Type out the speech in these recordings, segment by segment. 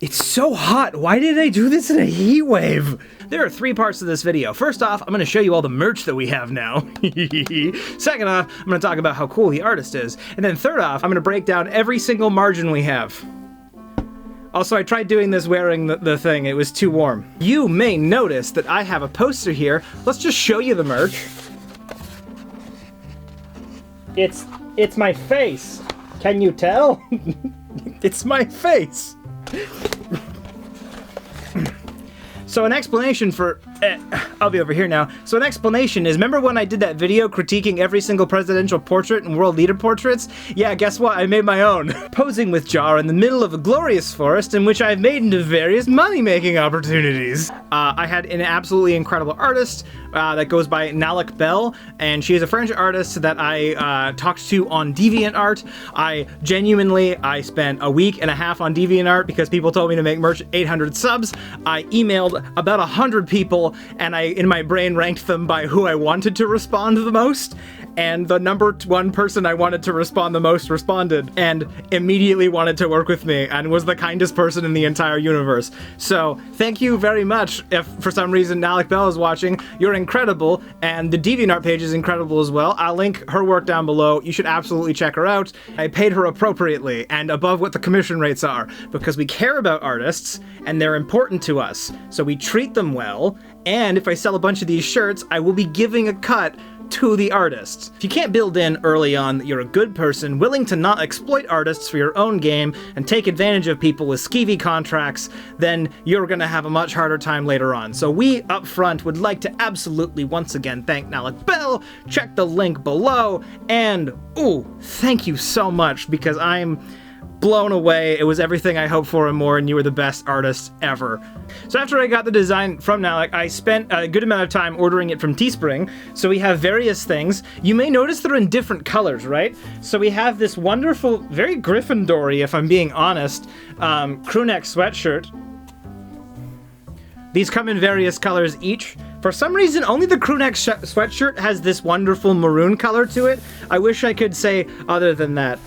It's so hot. Why did I do this in a heat wave? There are 3 parts to this video. First off, I'm going to show you all the merch that we have now. Second off, I'm going to talk about how cool the artist is. And then third off, I'm going to break down every single margin we have. Also, I tried doing this wearing the thing. It was too warm. You may notice that I have a poster here. Let's just show you the merch. It's my face. Can you tell? It's my face. So an explanation for, I'll be over here now. So an explanation is, remember when I did that video critiquing every single presidential portrait and world leader portraits? Yeah, guess what? I made my own. Posing with Jar in the middle of a glorious forest in which I've made into various money-making opportunities. I had an absolutely incredible artist that goes by Nalak-Bel, and she is a French artist that I talked to on DeviantArt. I spent a week and a half on DeviantArt because people told me to make merch at 800 subs. I emailed about 100 people, and I, in my brain, ranked them by who I wanted to respond the most, and the number 1 person I wanted to respond the most responded, and immediately wanted to work with me, and was the kindest person in the entire universe. So, thank you very much. If for some reason Nalak-Bel is watching, you're incredible, and the DeviantArt page is incredible as well. I'll link her work down below. You should absolutely check her out. I paid her appropriately, and above what the commission rates are, because we care about artists, and they're important to us. So we treat them well, and if I sell a bunch of these shirts, I will be giving a cut to the artists. If you can't build in early on that you're a good person, willing to not exploit artists for your own game and take advantage of people with skeevy contracts, then you're gonna have a much harder time later on. So we, up front, would like to absolutely once again thank Nalak-Bel, check the link below, and ooh, thank you so much, because I'm blown away. It was everything I hoped for and more, and you were the best artist ever. So after I got the design from Nalak, I spent a good amount of time ordering it from Teespring. So we have various things. You may notice they're in different colors, right? So we have this wonderful, very Gryffindor-y, if I'm being honest, crew neck sweatshirt. These come in various colors each. For some reason, only the crew neck sweatshirt has this wonderful maroon color to it. I wish I could say other than that.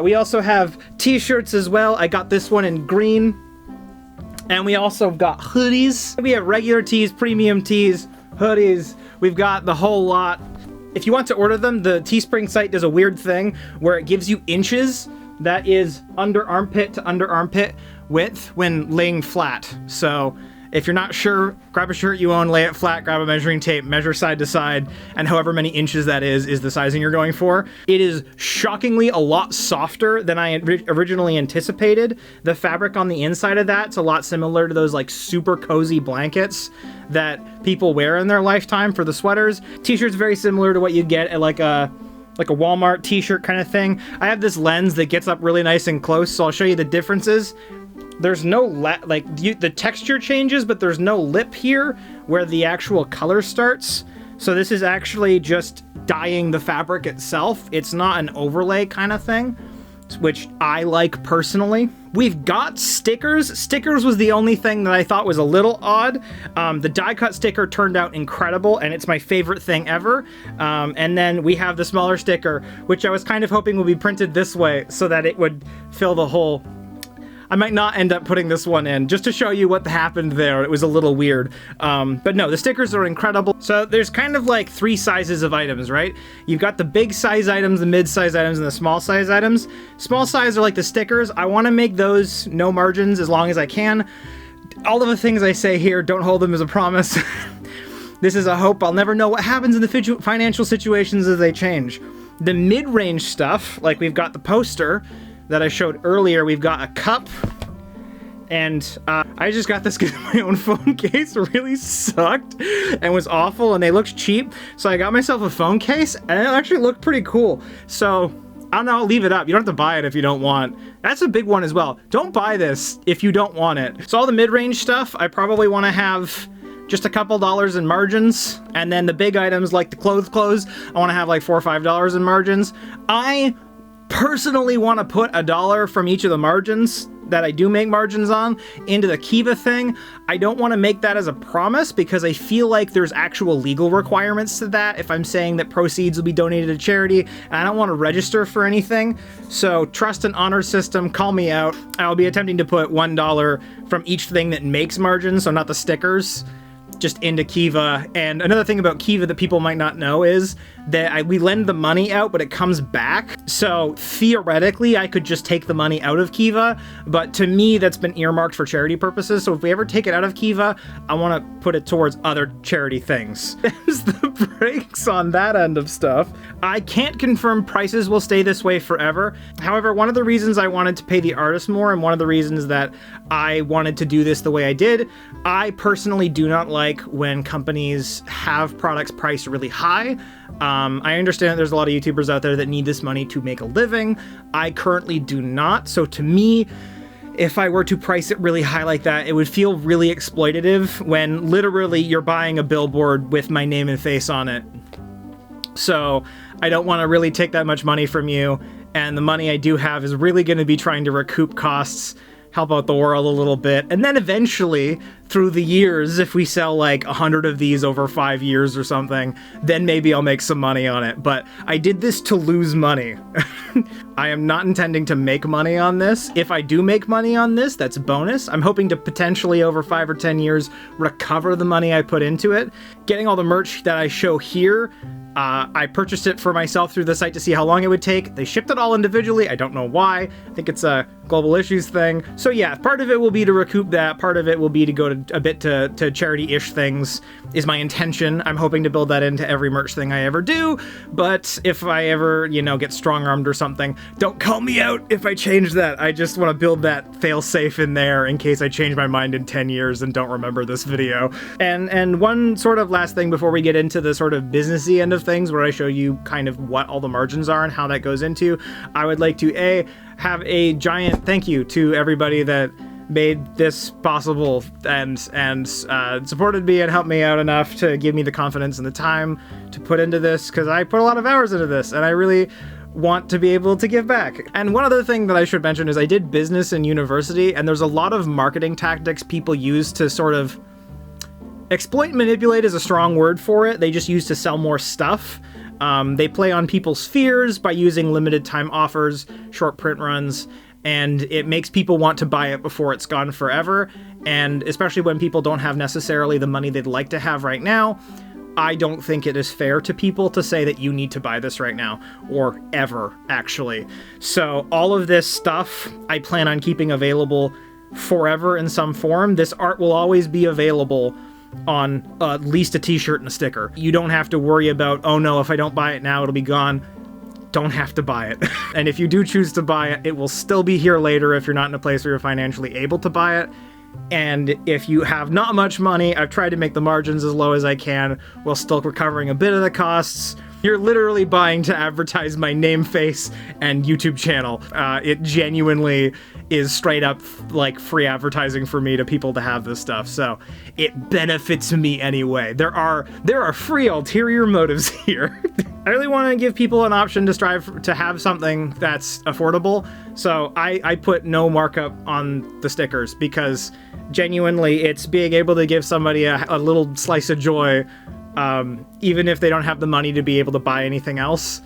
We also have t-shirts as well. I got this one in green. And we also got hoodies. We have regular tees, premium tees, hoodies. We've got the whole lot. If you want to order them, the Teespring site does a weird thing where it gives you inches. That is under armpit to under armpit width when laying flat. So if you're not sure, grab a shirt you own, lay it flat, grab a measuring tape, measure side to side, and however many inches that is the sizing you're going for. It is shockingly a lot softer than I originally anticipated. The fabric on the inside of that's a lot similar to those like super cozy blankets that people wear in their lifetime for the sweaters. T-shirt's very similar to what you get at like a Walmart t-shirt kind of thing. I have this lens that gets up really nice and close, so I'll show you the differences. There's no, the texture changes, but there's no lip here where the actual color starts. So this is actually just dyeing the fabric itself. It's not an overlay kind of thing, which I like personally. We've got stickers. Stickers was the only thing that I thought was a little odd. The die cut sticker turned out incredible, and it's my favorite thing ever. And then we have the smaller sticker, which I was kind of hoping would be printed this way so that it would fill the whole. I might not end up putting this one in, just to show you what happened there. It was a little weird. But no, the stickers are incredible. So there's kind of like 3 sizes of items, right? You've got the big size items, the mid size items, and the small size items. Small size are like the stickers. I want to make those no margins as long as I can. All of the things I say here, don't hold them as a promise. This is a hope. I'll never know what happens in the financial situations as they change. The mid-range stuff, like we've got the poster that I showed earlier, we've got a cup, and I just got this because my own phone case really sucked and was awful, and they looked cheap, so I got myself a phone case, and it actually looked pretty cool. So I don't know, I'll leave it up. You don't have to buy it if you don't want. That's a big one as well. Don't buy this if you don't want it. So all the mid-range stuff, I probably want to have just a couple dollars in margins, and then the big items like the clothes, I want to have like $4 or $5 in margins. I personally want to put $1 from each of the margins that I do make margins on into the Kiva thing. I don't want to make that as a promise because I feel like there's actual legal requirements to that if I'm saying that proceeds will be donated to charity, and I don't want to register for anything. So trust and honor system, call me out. I'll be attempting to put $1 from each thing that makes margins, so not the stickers, just into Kiva. And another thing about Kiva that people might not know is that we lend the money out, but it comes back. So theoretically, I could just take the money out of Kiva, but to me, that's been earmarked for charity purposes. So if we ever take it out of Kiva, I want to put it towards other charity things. There's the brakes on that end of stuff. I can't confirm prices will stay this way forever. However, one of the reasons I wanted to pay the artist more, and one of the reasons that I wanted to do this the way I did, I personally do not like when companies have products priced really high. I understand that there's a lot of YouTubers out there that need this money to make a living. I currently do not. So to me, if I were to price it really high like that, it would feel really exploitative when literally you're buying a billboard with my name and face on it. So I don't want to really take that much money from you. And the money I do have is really going to be trying to recoup costs, help out the world a little bit. And then eventually, through the years, if we sell like 100 of these over 5 years or something, then maybe I'll make some money on it. But I did this to lose money. I am not intending to make money on this. If I do make money on this, that's a bonus. I'm hoping to potentially over 5 or 10 years recover the money I put into it. Getting all the merch that I show here, I purchased it for myself through the site to see how long it would take. They shipped it all individually. I don't know why. I think it's a global issues thing. So yeah, part of it will be to recoup that. Part of it will be to go to a bit to charity-ish things is my intention. I'm hoping to build that into every merch thing I ever do. But if I ever, get strong-armed or something, don't call me out if I change that. I just want to build that fail-safe in there in case I change my mind in 10 years and don't remember this video. And one sort of last thing before we get into the sort of businessy end of things where I show you kind of what all the margins are and how that goes into, I would like to have a giant thank you to everybody that made this possible and supported me and helped me out enough to give me the confidence and the time to put into this, because I put a lot of hours into this and I really want to be able to give back. And one other thing that I should mention is I did business in university, and there's a lot of marketing tactics people use to sort of exploit and manipulate is a strong word for it. They just use to sell more stuff. They play on people's fears by using limited time offers, short print runs, and it makes people want to buy it before it's gone forever. And especially when people don't have necessarily the money they'd like to have right now, I don't think it is fair to people to say that you need to buy this right now, or ever, actually. So all of this stuff I plan on keeping available forever in some form. This art will always be available on at least a t-shirt and a sticker. You don't have to worry about, oh no, if I don't buy it now, it'll be gone. Don't have to buy it. And if you do choose to buy it, it will still be here later if you're not in a place where you're financially able to buy it. And if you have not much money, I've tried to make the margins as low as I can while still recovering a bit of the costs. You're literally buying to advertise my name, face, and YouTube channel. It genuinely is straight up like free advertising for me to people to have this stuff. So it benefits me anyway. There are free ulterior motives here. I really want to give people an option to strive to have something that's affordable. So I put no markup on the stickers because genuinely it's being able to give somebody a little slice of joy, even if they don't have the money to be able to buy anything else.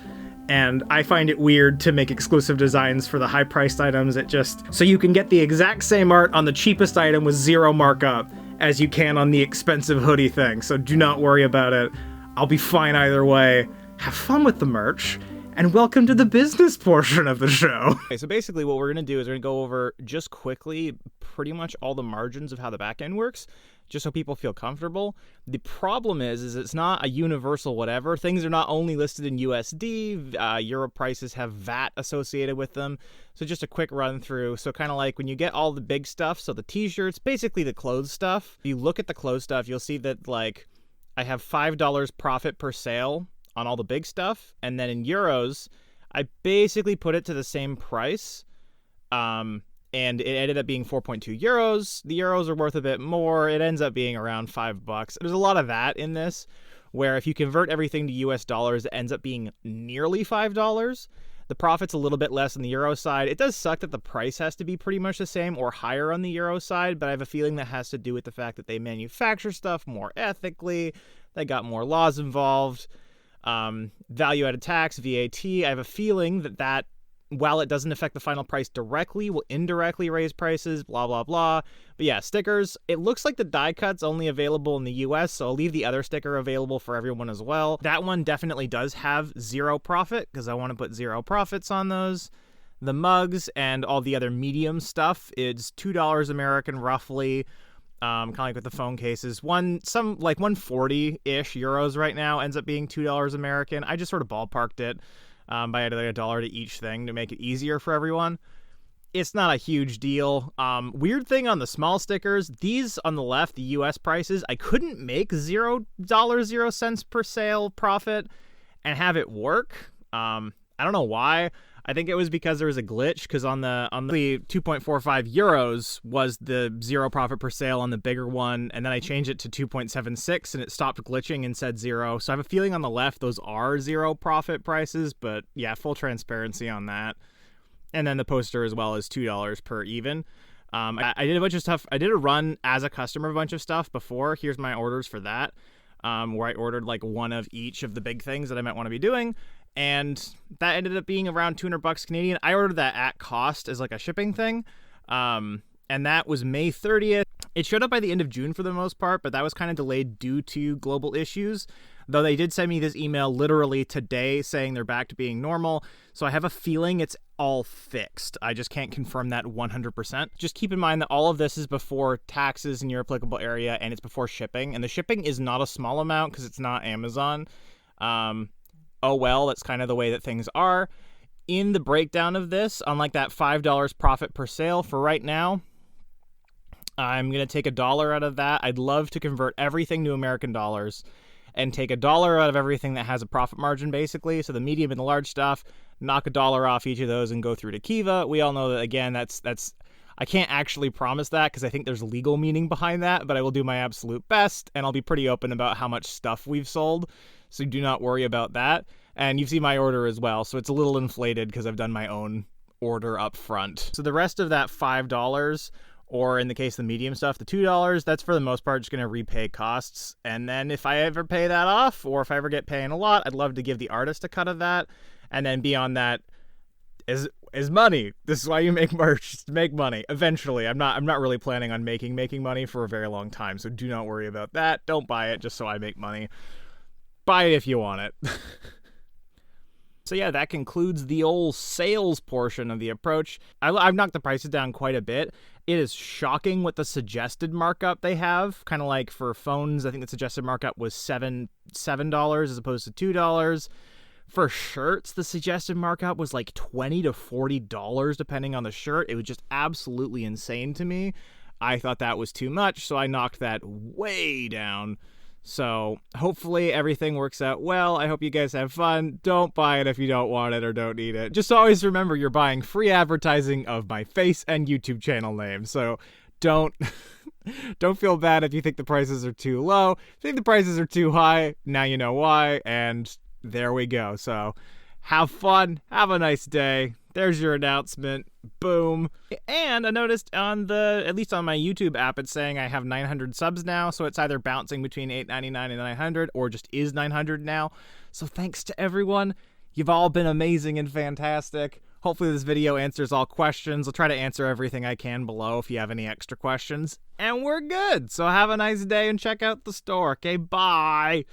And I find it weird to make exclusive designs for the high-priced items. So you can get the exact same art on the cheapest item with zero markup as you can on the expensive hoodie thing. So do not worry about it. I'll be fine either way. Have fun with the merch, and welcome to the business portion of the show. Okay, so basically what we're going to do is we're going to go over just quickly pretty much all the margins of how the back end works, just so people feel comfortable. The problem is it's not a universal whatever. Things are not only listed in USD, Euro prices have VAT associated with them. So just a quick run through. So kind of like when you get all the big stuff, so the t-shirts, basically the clothes stuff. If you look at the clothes stuff, you'll see that like I have $5 profit per sale on all the big stuff. And then in euros, I basically put it to the same price. And it ended up being 4.2 euros. The euros are worth a bit more. It ends up being around $5. There's a lot of that in this, where if you convert everything to US dollars, it ends up being nearly $5. The profit's a little bit less on the Euro side. It does suck that the price has to be pretty much the same or higher on the Euro side, but I have a feeling that has to do with the fact that they manufacture stuff more ethically. They got more laws involved. Value-added tax, VAT. I have a feeling that while it doesn't affect the final price directly, will indirectly raise prices, blah, blah, blah. But yeah, stickers. It looks like the die cut's only available in the US, so I'll leave the other sticker available for everyone as well. That one definitely does have zero profit, because I want to put zero profits on those. The mugs and all the other medium stuff, it's $2 American roughly. Kind of like with the phone cases. Some like 140-ish euros right now ends up being $2 American. I just sort of ballparked it. By adding like $1 to each thing to make it easier for everyone. It's not a huge deal. Weird thing on the small stickers, these on the left, the US prices, I couldn't make $0.00 per sale profit and have it work. I don't know why. I think it was because there was a glitch, because on the 2.45 euros was the zero profit per sale on the bigger one, and then I changed it to 2.76 and it stopped glitching and said zero. So I have a feeling on the left those are zero profit prices, but yeah, full transparency on that. And then the poster as well is $2 per even. I did a bunch of stuff. I did a run as a customer of a bunch of stuff before. Here's my orders for that, where I ordered like one of each of the big things that I might want to be doing. And that ended up being around $200 Canadian. I ordered that at cost as like a shipping thing. And that was May 30th. It showed up by the end of June for the most part, but that was kind of delayed due to global issues. Though they did send me this email literally today saying they're back to being normal. So I have a feeling it's all fixed. I just can't confirm that 100%. Just keep in mind that all of this is before taxes in your applicable area, and it's before shipping. And the shipping is not a small amount because it's not Amazon. Oh well, that's kind of the way that things are. In the breakdown of this, unlike that $5 profit per sale for right now, I'm going to take $1 out of that. I'd love to convert everything to American dollars and take $1 out of everything that has a profit margin, basically. So the medium and the large stuff, knock $1 off each of those and go through to Kiva. We all know that, again, that's I can't actually promise that because I think there's legal meaning behind that, but I will do my absolute best, and I'll be pretty open about how much stuff we've sold. So do not worry about that. And you've seen my order as well, so it's a little inflated because I've done my own order up front. So the rest of that $5, or in the case of the medium stuff, the $2, that's for the most part just going to repay costs. And then if I ever pay that off, or if I ever get paying a lot, I'd love to give the artist a cut of that. And then beyond that is money. This is why you make merch, to make money. Eventually. I'm not really planning on making money for a very long time, so do not worry about that. Don't buy it just so I make money. Buy it if you want it. So yeah, that concludes the old sales portion of the approach. I've knocked the prices down quite a bit. It is shocking what the suggested markup they have. Kind of like for phones, I think the suggested markup was $7 as opposed to $2. For shirts, the suggested markup was like $20 to $40 depending on the shirt. It was just absolutely insane to me. I thought that was too much, so I knocked that way down. So hopefully everything works out well. I hope you guys have fun. Don't buy it if you don't want it or don't need it. Just always remember you're buying free advertising of my face and YouTube channel name. So don't feel bad if you think the prices are too low. If you think the prices are too high, now you know why. And there we go. So have fun. Have a nice day. There's your announcement. Boom. And I noticed at least on my YouTube app, it's saying I have 900 subs now. So it's either bouncing between 899 and 900 or just is 900 now. So thanks to everyone. You've all been amazing and fantastic. Hopefully this video answers all questions. I'll try to answer everything I can below if you have any extra questions. And we're good. So have a nice day and check out the store. Okay, bye.